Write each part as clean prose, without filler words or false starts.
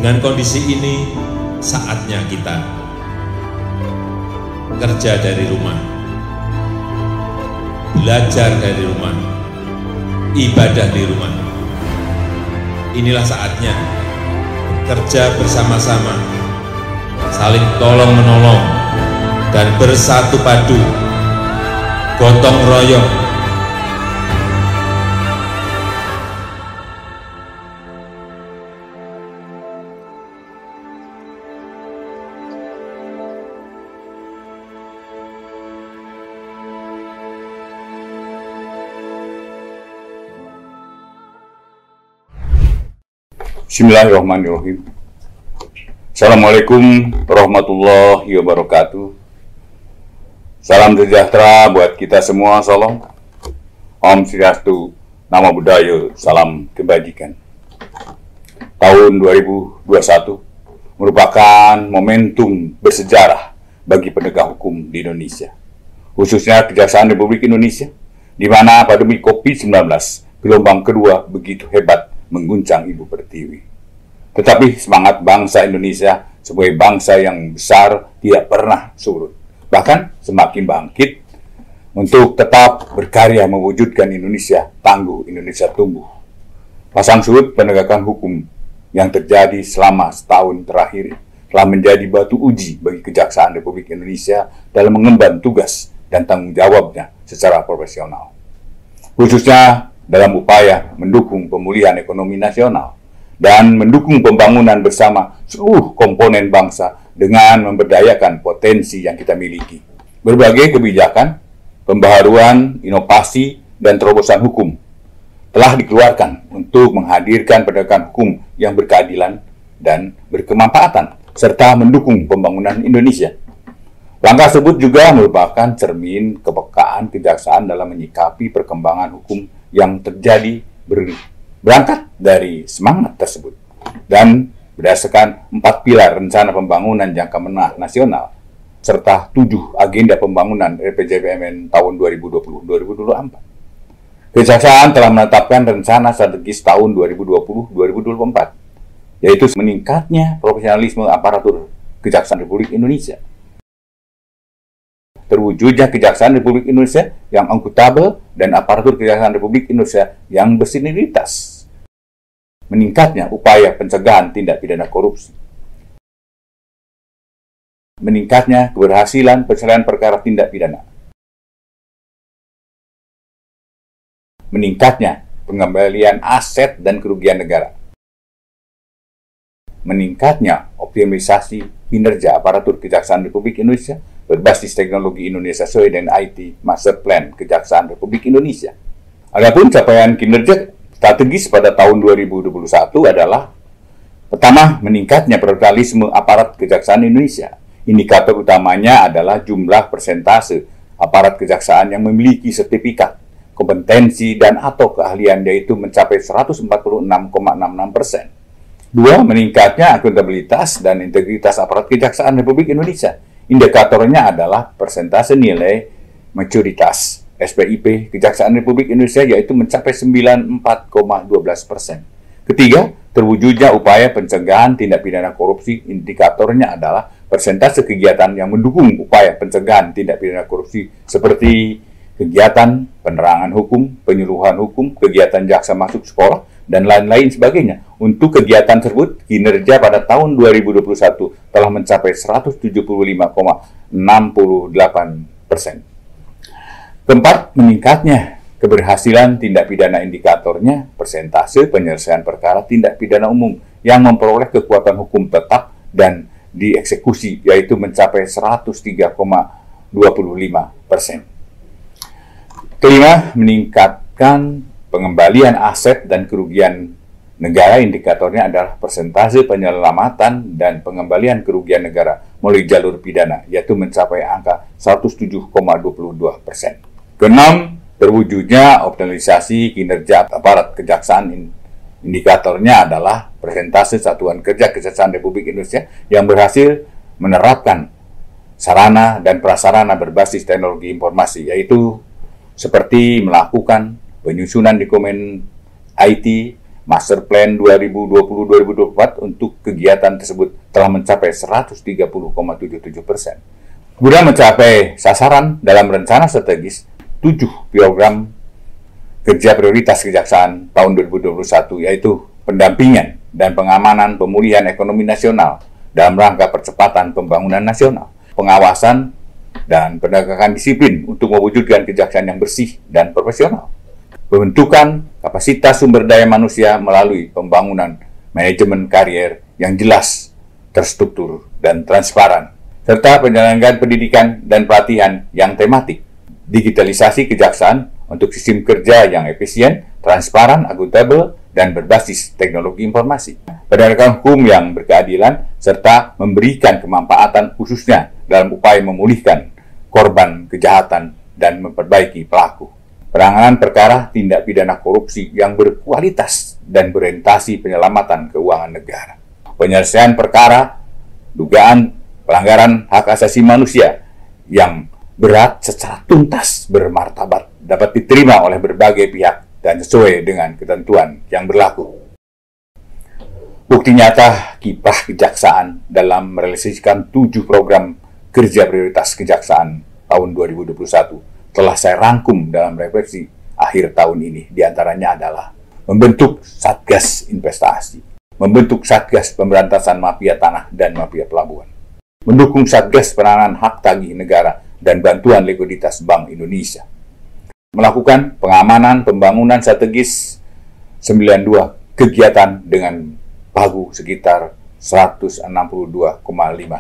Dengan kondisi ini, saatnya kita kerja dari rumah, belajar dari rumah, ibadah di rumah. Inilah saatnya kerja bersama-sama, saling tolong-menolong, dan bersatu padu, gotong royong. Bismillahirrahmanirrahim. Assalamualaikum warahmatullahi wabarakatuh. Salam sejahtera buat kita semua, salam. Om Swastiastu, Namo Buddhaya, salam kebajikan. Tahun 2021 merupakan momentum bersejarah bagi penegak hukum di Indonesia, khususnya Kejaksaan Republik Indonesia, di mana pandemi COVID-19 gelombang kedua begitu hebat mengguncang Ibu Pertiwi. Tetapi semangat bangsa Indonesia sebagai bangsa yang besar tidak pernah surut. Bahkan semakin bangkit untuk tetap berkarya mewujudkan Indonesia tangguh, Indonesia tumbuh. Pasang surut penegakan hukum yang terjadi selama setahun terakhir telah menjadi batu uji bagi Kejaksaan Republik Indonesia dalam mengemban tugas dan tanggung jawabnya secara profesional. Khususnya dalam upaya mendukung pemulihan ekonomi nasional dan mendukung pembangunan bersama seluruh komponen bangsa dengan memberdayakan potensi yang kita miliki. Berbagai kebijakan, pembaharuan, inovasi, dan terobosan hukum telah dikeluarkan untuk menghadirkan penegakan hukum yang berkeadilan dan berkemanfaatan, serta mendukung pembangunan Indonesia. Langkah tersebut juga merupakan cermin kepekaan kejaksaan dalam menyikapi perkembangan hukum yang terjadi berangkat dari semangat tersebut dan berdasarkan 4 pilar rencana pembangunan jangka menengah nasional serta 7 agenda pembangunan RPJMN tahun 2020-2024. Kejaksaan telah menetapkan rencana strategis tahun 2020-2024, yaitu meningkatnya profesionalisme aparatur Kejaksaan Republik Indonesia, terwujudnya Kejaksaan Republik Indonesia yang akuntabel dan aparatur Kejaksaan Republik Indonesia yang bersinergitas, meningkatnya upaya pencegahan tindak pidana korupsi, meningkatnya keberhasilan penyelesaian perkara tindak pidana, meningkatnya pengembalian aset dan kerugian negara, meningkatnya optimalisasi kinerja aparatur Kejaksaan Republik Indonesia berbasis teknologi Indonesia sesuai dengan IT Master Plan Kejaksaan Republik Indonesia. Adapun capaian kinerja strategis pada tahun 2021 adalah: pertama, meningkatnya profesionalisme aparat Kejaksaan Indonesia. Indikator utamanya adalah jumlah persentase aparat kejaksaan yang memiliki sertifikat kompetensi dan atau keahlian, yaitu mencapai 146,66%. Dua, meningkatnya akuntabilitas dan integritas aparat Kejaksaan Republik Indonesia. Indikatornya adalah persentase nilai maturitas SPIP Kejaksaan Republik Indonesia, yaitu mencapai 94,12%. Ketiga, terwujudnya upaya pencegahan tindak pidana korupsi. Indikatornya adalah persentase kegiatan yang mendukung upaya pencegahan tindak pidana korupsi seperti kegiatan penerangan hukum, penyuluhan hukum, kegiatan jaksa masuk sekolah, dan lain-lain sebagainya. Untuk kegiatan tersebut, kinerja pada tahun 2021 telah mencapai 175,68%. Keempat, meningkatnya keberhasilan tindak pidana. Indikatornya persentase penyelesaian perkara tindak pidana umum yang memperoleh kekuatan hukum tetap dan dieksekusi, yaitu mencapai 103,25%. Kelima, meningkatkan pengembalian aset dan kerugian negara. Indikatornya adalah persentase penyelamatan dan pengembalian kerugian negara melalui jalur pidana, yaitu mencapai angka 107,22%. Keenam, terwujudnya optimalisasi kinerja aparat kejaksaan. Indikatornya adalah persentase satuan kerja Kejaksaan Republik Indonesia yang berhasil menerapkan sarana dan prasarana berbasis teknologi informasi, yaitu seperti melakukan penyusunan dokumen IT, Master Plan 2020-2024 untuk kegiatan tersebut telah mencapai 130,77%. Guna mencapai sasaran dalam rencana strategis 7 program kerja prioritas kejaksaan tahun 2021, yaitu pendampingan dan pengamanan pemulihan ekonomi nasional dalam rangka percepatan pembangunan nasional, pengawasan dan penegakan disiplin untuk mewujudkan kejaksaan yang bersih dan profesional, pembentukan kapasitas sumber daya manusia melalui pembangunan manajemen karier yang jelas, terstruktur, dan transparan, serta penyelenggaraan pendidikan dan pelatihan yang tematik, digitalisasi kejaksaan untuk sistem kerja yang efisien, transparan, akuntabel, dan berbasis teknologi informasi, penegakan hukum yang berkeadilan, serta memberikan kemanfaatan khususnya dalam upaya memulihkan korban kejahatan dan memperbaiki pelaku. Penanganan perkara tindak pidana korupsi yang berkualitas dan berorientasi penyelamatan keuangan negara. Penyelesaian perkara dugaan pelanggaran hak asasi manusia yang berat secara tuntas, bermartabat, dapat diterima oleh berbagai pihak dan sesuai dengan ketentuan yang berlaku. Bukti nyata kiprah kejaksaan dalam merealisasikan 7 program kerja prioritas kejaksaan tahun 2021 telah saya rangkum dalam refleksi akhir tahun ini. Di antaranya adalah membentuk Satgas Investasi, membentuk Satgas Pemberantasan Mafia Tanah dan Mafia Pelabuhan, mendukung Satgas Penanganan Hak Tagih Negara dan Bantuan Likuiditas Bank Indonesia, melakukan pengamanan pembangunan strategis 92 kegiatan dengan pagu sekitar 162,5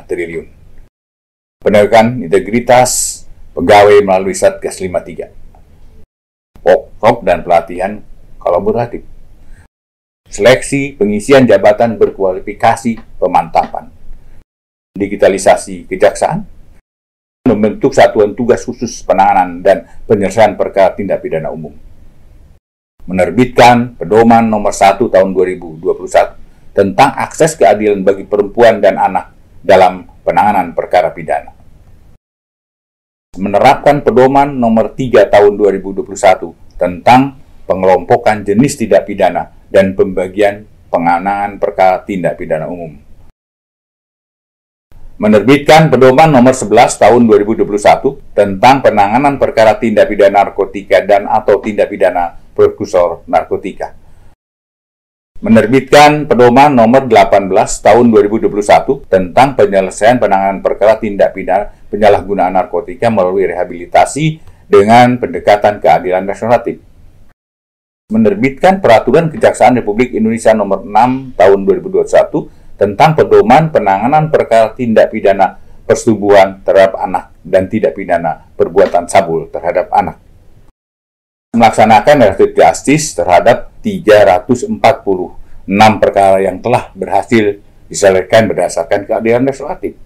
triliun. Penegakan integritas pegawai melalui Satgas 53. Workshop dan pelatihan kolaboratif. Seleksi pengisian jabatan berkualifikasi pemantapan. Digitalisasi kejaksaan. Membentuk satuan tugas khusus penanganan dan penyelesaian perkara tindak pidana umum. Menerbitkan pedoman nomor 1 tahun 2021 tentang akses keadilan bagi perempuan dan anak dalam penanganan perkara pidana. Menerapkan pedoman nomor 3 tahun 2021 tentang pengelompokan jenis tindak pidana dan pembagian penanganan perkara tindak pidana umum. Menerbitkan pedoman nomor 11 tahun 2021 tentang penanganan perkara tindak pidana narkotika dan atau tindak pidana prekursor narkotika. Menerbitkan pedoman nomor 18 tahun 2021 tentang penyelesaian penanganan perkara tindak pidana penyalahgunaan narkotika melalui rehabilitasi dengan pendekatan keadilan restoratif. Menerbitkan peraturan Kejaksaan Republik Indonesia nomor 6 tahun 2021 tentang pedoman penanganan perkara tindak pidana persetubuhan terhadap anak dan tindak pidana perbuatan cabul terhadap anak. Melaksanakan restoratif justice terhadap 346 perkara yang telah berhasil diselesaikan berdasarkan keadilan restoratif.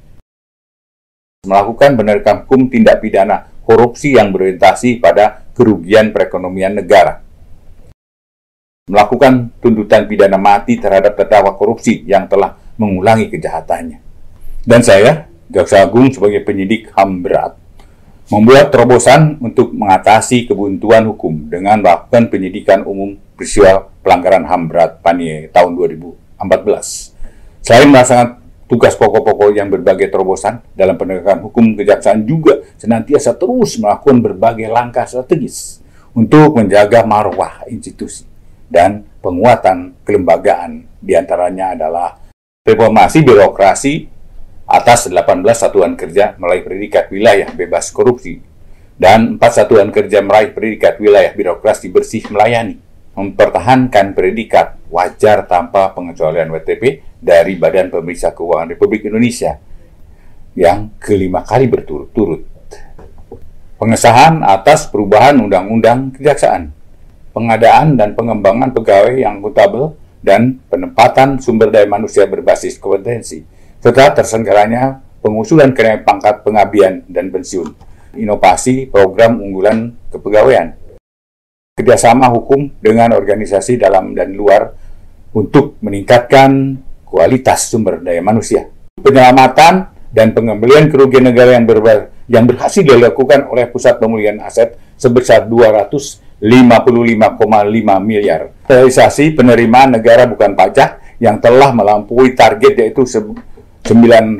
Melakukan penegakan hukum tindak pidana korupsi yang berorientasi pada kerugian perekonomian negara. Melakukan tuntutan pidana mati terhadap terdakwa korupsi yang telah mengulangi kejahatannya. Dan saya, Jaksa Agung sebagai penyidik HAM berat, membuat terobosan untuk mengatasi kebuntuan hukum dengan melakukan penyidikan umum peristiwa pelanggaran HAM berat Paniai tahun 2014. Selain melaksanakan tugas pokok-pokok yang berbagai terobosan dalam penegakan hukum, Kejaksaan juga senantiasa terus melakukan berbagai langkah strategis untuk menjaga marwah institusi dan penguatan kelembagaan. Di antaranya adalah reformasi birokrasi atas 18 satuan kerja meraih predikat wilayah bebas korupsi dan 4 satuan kerja meraih predikat wilayah birokrasi bersih melayani, mempertahankan predikat wajar tanpa pengecualian WTP dari Badan Pemeriksa Keuangan Republik Indonesia yang kelima kali berturut-turut. Pengesahan atas perubahan Undang-Undang Kejaksaan, pengadaan dan pengembangan pegawai yang akuntabel dan penempatan sumber daya manusia berbasis kompetensi, serta terselenggaranya pengusulan kenaikan pangkat pengabdian dan pensiun, inovasi program unggulan kepegawaian, kerjasama hukum dengan organisasi dalam dan luar untuk meningkatkan kualitas sumber daya manusia, penyelamatan dan pengembalian kerugian negara yang berhasil dilakukan oleh Pusat Pemulihan Aset sebesar 285 55,5 miliar. Realisasi penerimaan negara bukan pajak yang telah melampaui target yaitu 920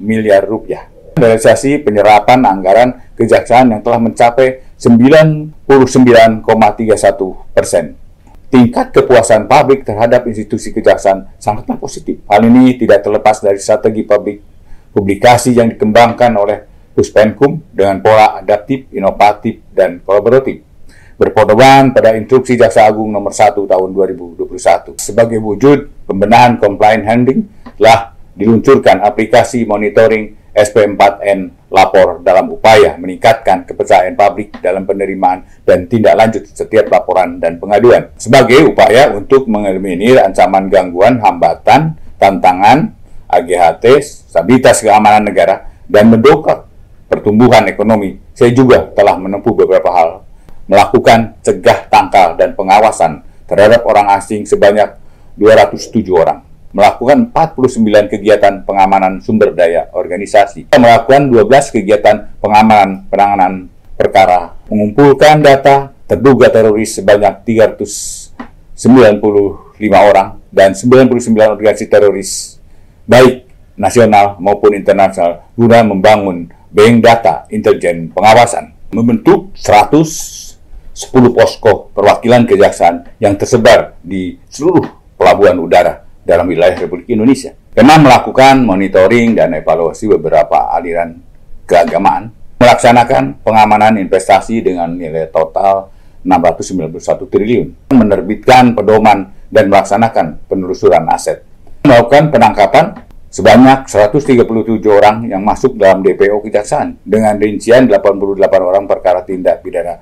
miliar rupiah. Realisasi penyerapan anggaran kejaksaan yang telah mencapai 99,31%. Tingkat kepuasan publik terhadap institusi kejaksaan sangatlah positif. Hal ini tidak terlepas dari strategi publikasi yang dikembangkan oleh Puspenkum dengan pola adaptif, inovatif, dan kolaboratif, berpedoman pada Instruksi Jaksa Agung Nomor 1 Tahun 2021. Sebagai wujud pembenahan compliance handling, telah diluncurkan aplikasi monitoring SP4N Lapor dalam upaya meningkatkan kepercayaan publik dalam penerimaan dan tindak lanjut setiap laporan dan pengaduan. Sebagai upaya untuk mengeliminir ancaman gangguan, hambatan, tantangan, AGHT, stabilitas keamanan negara, dan mendongkrak pertumbuhan ekonomi, saya juga telah menempuh beberapa hal. Melakukan cegah, tangkal, dan pengawasan terhadap orang asing sebanyak 207 orang. Melakukan 49 kegiatan pengamanan sumber daya organisasi. Melakukan 12 kegiatan pengamanan penanganan perkara. Mengumpulkan data terduga teroris sebanyak 395 orang dan 99 organisasi teroris, baik nasional maupun internasional, guna membangun bank data intelijen pengawasan. Membentuk 110 posko perwakilan kejaksaan yang tersebar di seluruh pelabuhan udara dalam wilayah Republik Indonesia. Karena melakukan monitoring dan evaluasi beberapa aliran keagamaan, melaksanakan pengamanan investasi dengan nilai total 691 triliun, menerbitkan pedoman dan melaksanakan penelusuran aset, melakukan penangkapan sebanyak 137 orang yang masuk dalam DPO kejaksaan dengan rincian 88 orang perkara tindak pidana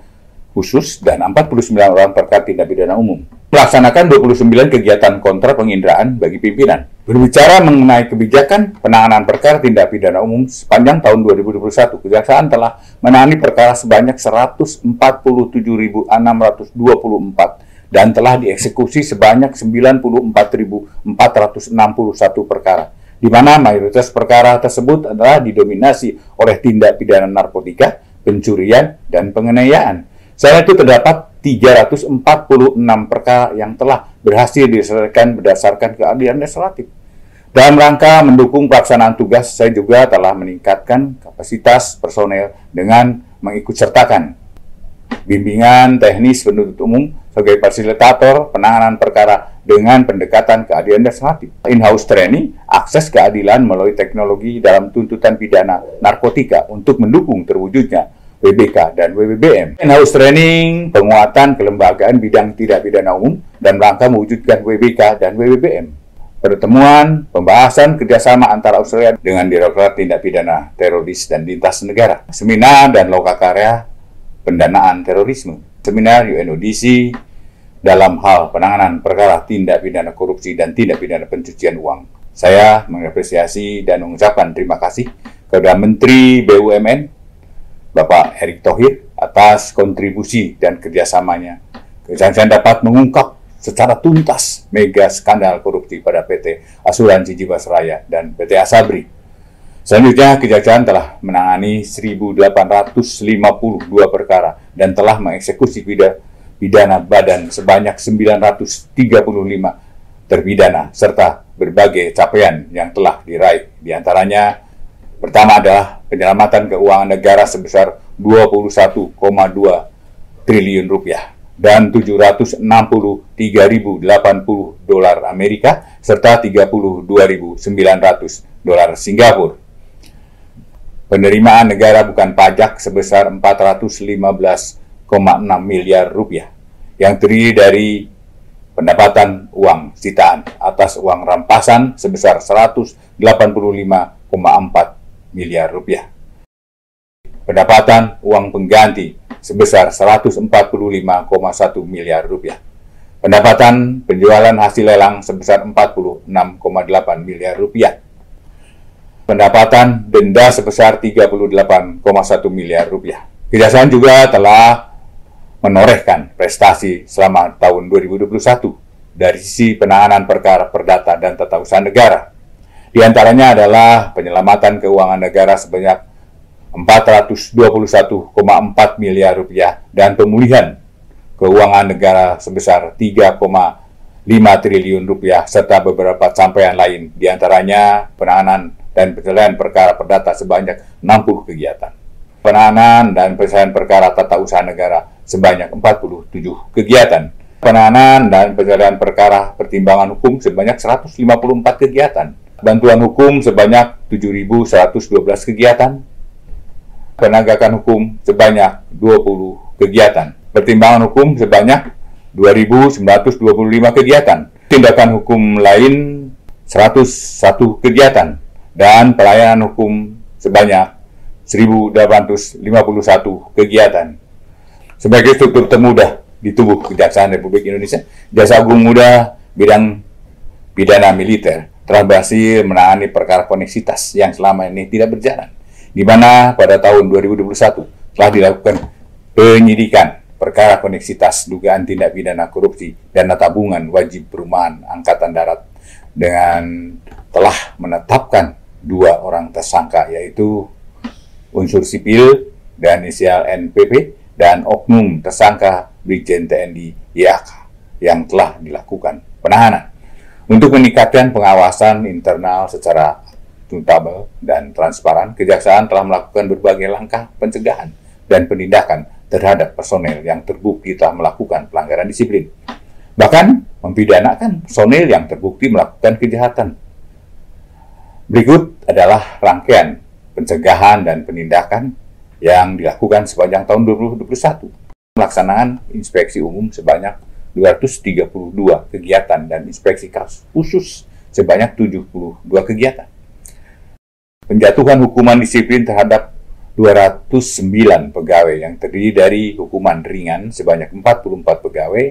khusus dan 49 orang perkara tindak pidana umum. Melaksanakan 29 kegiatan kontra penginderaan bagi pimpinan. Berbicara mengenai kebijakan penanganan perkara tindak pidana umum sepanjang tahun 2021, Kejaksaan telah menangani perkara sebanyak 147.624 dan telah dieksekusi sebanyak 94.461 perkara, di mana mayoritas perkara tersebut adalah didominasi oleh tindak pidana narkotika, pencurian, dan penganiayaan. Selain itu terdapat 346 perkara yang telah berhasil diselesaikan berdasarkan keadilan restoratif. Dalam rangka mendukung pelaksanaan tugas, saya juga telah meningkatkan kapasitas personel dengan mengikutsertakan bimbingan teknis penuntut umum sebagai fasilitator penanganan perkara dengan pendekatan keadilan restoratif. In-house training, akses keadilan melalui teknologi dalam tuntutan pidana narkotika untuk mendukung terwujudnya WBK dan WBBM. In-house training, penguatan kelembagaan bidang tindak pidana umum dan rangka mewujudkan WBK dan WBBM. Pertemuan, pembahasan kerjasama antara Australia dengan Direktorat Tindak Pidana Teroris dan Lintas Negara. Seminar dan lokakarya pendanaan terorisme. Seminar UNODC dalam hal penanganan perkara tindak pidana korupsi dan tindak pidana pencucian uang. Saya mengapresiasi dan mengucapkan terima kasih kepada Menteri BUMN Bapak Erick Thohir atas kontribusi dan kerjasamanya. Kejaksaan dapat mengungkap secara tuntas mega skandal korupsi pada PT Asuransi Jiwasraya dan PT Asabri. Selanjutnya, Kejaksaan telah menangani 1.852 perkara dan telah mengeksekusi pidana badan sebanyak 935 terpidana serta berbagai capaian yang telah diraih. Di antaranya, pertama adalah penyelamatan keuangan negara sebesar 21,2 triliun rupiah dan 763.080 dolar Amerika serta 32.900 dolar Singapura. Penerimaan negara bukan pajak sebesar 415,6 miliar rupiah yang terdiri dari pendapatan uang sitaan atas uang rampasan sebesar 185,4 miliar rupiah. Pendapatan uang pengganti sebesar 145,1 miliar rupiah. Pendapatan penjualan hasil lelang sebesar 46,8 miliar rupiah. Pendapatan denda sebesar 38,1 miliar rupiah. Kejaksaan juga telah menorehkan prestasi selama tahun 2021 dari sisi penanganan perkara perdata dan tata usaha negara. Di antaranya adalah penyelamatan keuangan negara sebanyak 421,4 miliar rupiah dan pemulihan keuangan negara sebesar 3,5 triliun rupiah serta beberapa capaian lain, diantaranya penanganan dan penyelesaian perkara perdata sebanyak 60 kegiatan, penanganan dan penyelesaian perkara tata usaha negara sebanyak 47 kegiatan, penanganan dan penyelesaian perkara pertimbangan hukum sebanyak 154 kegiatan, bantuan hukum sebanyak 7.112 kegiatan, penegakan hukum sebanyak 20 kegiatan, pertimbangan hukum sebanyak 2.925 kegiatan, tindakan hukum lain 101 kegiatan, dan pelayanan hukum sebanyak 1.851 kegiatan. Sebagai struktur termuda di tubuh Kejaksaan Republik Indonesia, Jaksa Agung Muda bidang pidana militer telah berhasil menangani perkara koneksitas yang selama ini tidak berjalan, di mana pada tahun 2021 telah dilakukan penyidikan perkara koneksitas dugaan tindak pidana korupsi dana tabungan wajib perumahan Angkatan Darat dengan telah menetapkan 2 orang tersangka, yaitu unsur sipil dan inisial NPP dan oknum tersangka Brigjen TNI YAK yang telah dilakukan penahanan. Untuk meningkatkan pengawasan internal secara akuntabel dan transparan, Kejaksaan telah melakukan berbagai langkah pencegahan dan penindakan terhadap personel yang terbukti telah melakukan pelanggaran disiplin. Bahkan mempidanakan personel yang terbukti melakukan kejahatan. Berikut adalah rangkaian pencegahan dan penindakan yang dilakukan sepanjang tahun 2021. Pelaksanaan inspeksi umum sebanyak 232 kegiatan dan inspeksi kasus khusus sebanyak 72 kegiatan. Penjatuhan hukuman disiplin terhadap 209 pegawai yang terdiri dari hukuman ringan sebanyak 44 pegawai,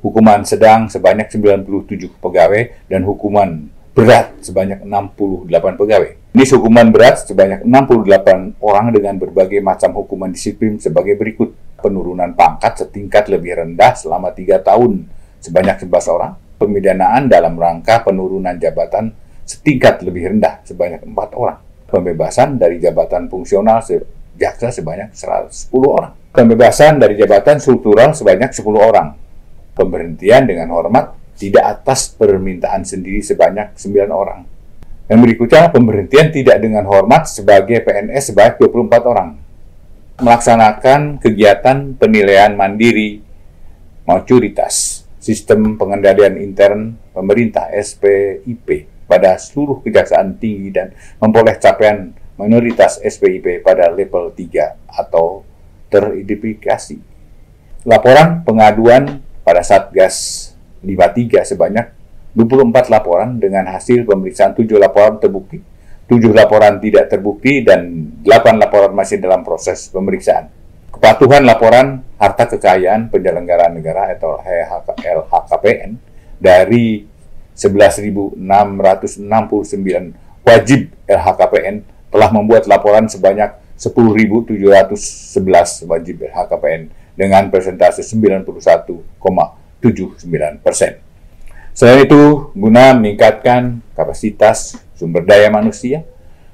hukuman sedang sebanyak 97 pegawai, dan hukuman berat sebanyak 68 pegawai. Jenis hukuman berat sebanyak 68 orang dengan berbagai macam hukuman disiplin sebagai berikut: penurunan pangkat setingkat lebih rendah selama 3 tahun sebanyak 11 orang, pemidanaan dalam rangka penurunan jabatan setingkat lebih rendah sebanyak 4 orang, pembebasan dari jabatan fungsional jaksa sebanyak 10 orang, pembebasan dari jabatan struktural sebanyak 10 orang, pemberhentian dengan hormat tidak atas permintaan sendiri sebanyak 9 orang. Dan berikutnya, pemberhentian tidak dengan hormat sebagai PNS sebanyak 24 orang. Melaksanakan kegiatan penilaian mandiri maturitas sistem pengendalian intern pemerintah SPIP pada seluruh kejaksaan tinggi dan memperoleh capaian minoritas SPIP pada level 3 atau teridentifikasi. Laporan pengaduan pada Satgas 53 sebanyak 24 laporan dengan hasil pemeriksaan 7 laporan terbukti, 7 laporan tidak terbukti, dan 8 laporan masih dalam proses pemeriksaan. Kepatuhan laporan harta kekayaan penyelenggara negara atau LHKPN dari 11.669 wajib LHKPN telah membuat laporan sebanyak 10.711 wajib LHKPN dengan persentase 91,79%. Selain itu, guna meningkatkan kapasitas sumber daya manusia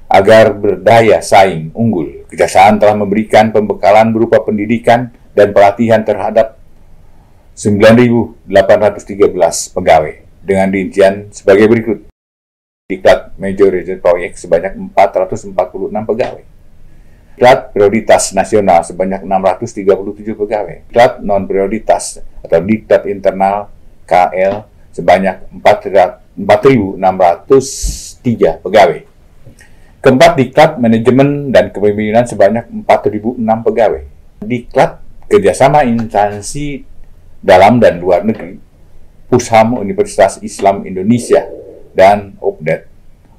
agar berdaya saing unggul, Kejaksaan telah memberikan pembekalan berupa pendidikan dan pelatihan terhadap 9.813 pegawai dengan rincian sebagai berikut: Diklat Major Region Proyek sebanyak 446 pegawai, Diklat Prioritas Nasional sebanyak 637 pegawai, Diklat Non-Prioritas atau Diklat Internal KL sebanyak 4.603 pegawai. Keempat, Diklat Manajemen dan Kepemimpinan sebanyak 4.006 pegawai. Diklat Kerjasama Instansi Dalam dan Luar Negeri, Pusham Universitas Islam Indonesia, dan Opdet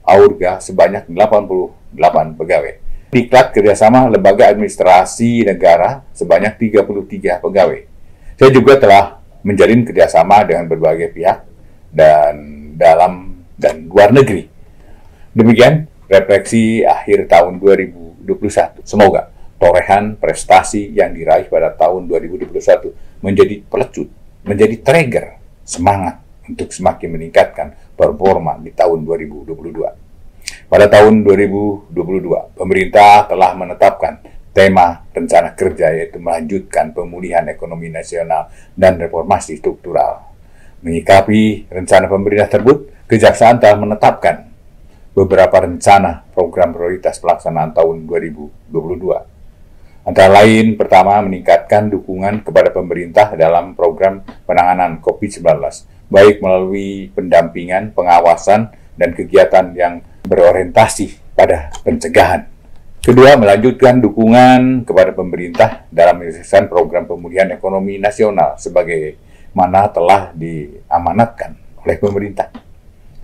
Aurga sebanyak 88 pegawai. Diklat Kerjasama Lembaga Administrasi Negara sebanyak 33 pegawai. Saya juga telah menjalin kerjasama dengan berbagai pihak dan dalam dan luar negeri. Demikian refleksi akhir tahun 2021. Semoga torehan prestasi yang diraih pada tahun 2021 menjadi pelecut, menjadi trigger semangat untuk semakin meningkatkan performa di tahun 2022. Pada tahun 2022, pemerintah telah menetapkan tema rencana kerja, yaitu melanjutkan pemulihan ekonomi nasional dan reformasi struktural. Menyikapi rencana pemerintah tersebut, Kejaksaan telah menetapkan beberapa rencana program prioritas pelaksanaan tahun 2022. Antara lain, pertama, meningkatkan dukungan kepada pemerintah dalam program penanganan COVID-19, baik melalui pendampingan, pengawasan, dan kegiatan yang berorientasi pada pencegahan. Kedua, melanjutkan dukungan kepada pemerintah dalam menyelesaikan program pemulihan ekonomi nasional sebagaimana telah diamanatkan oleh pemerintah.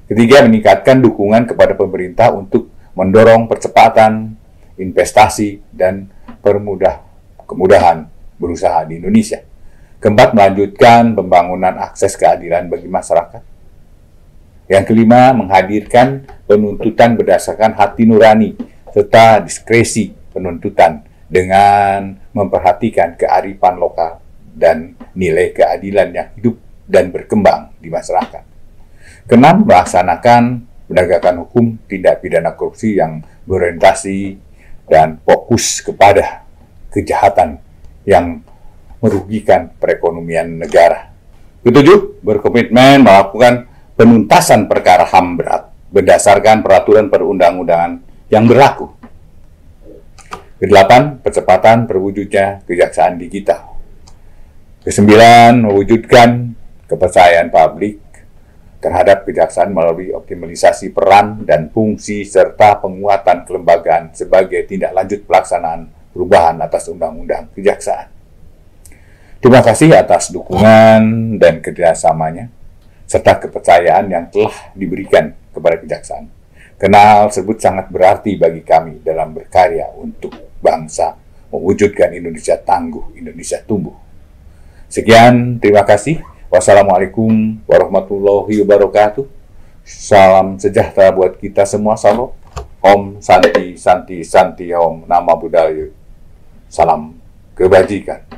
Ketiga, meningkatkan dukungan kepada pemerintah untuk mendorong percepatan investasi dan kemudahan berusaha di Indonesia. Keempat, melanjutkan pembangunan akses keadilan bagi masyarakat. Yang kelima, menghadirkan penuntutan berdasarkan hati nurani serta diskresi penuntutan dengan memperhatikan kearifan lokal dan nilai keadilan yang hidup dan berkembang di masyarakat. Keenam, melaksanakan penegakan hukum tindak pidana korupsi yang berorientasi dan fokus kepada kejahatan yang merugikan perekonomian negara. Ketujuh, berkomitmen melakukan penuntasan perkara HAM berat berdasarkan peraturan perundang-undangan yang berlaku. Kedelapan, percepatan terwujudnya kejaksaan digital. Kesembilan, mewujudkan kepercayaan publik terhadap kejaksaan melalui optimalisasi peran dan fungsi serta penguatan kelembagaan sebagai tindak lanjut pelaksanaan perubahan atas Undang-Undang Kejaksaan. Terima kasih atas dukungan dan kerjasamanya serta kepercayaan yang telah diberikan kepada kejaksaan. Kenal tersebut sangat berarti bagi kami dalam berkarya untuk bangsa, mewujudkan Indonesia tangguh, Indonesia tumbuh. Sekian, terima kasih. Wassalamualaikum warahmatullahi wabarakatuh. Salam sejahtera buat kita semua. Salam. Om Santi Santi Santi Om Nama Budaya. Salam kebajikan.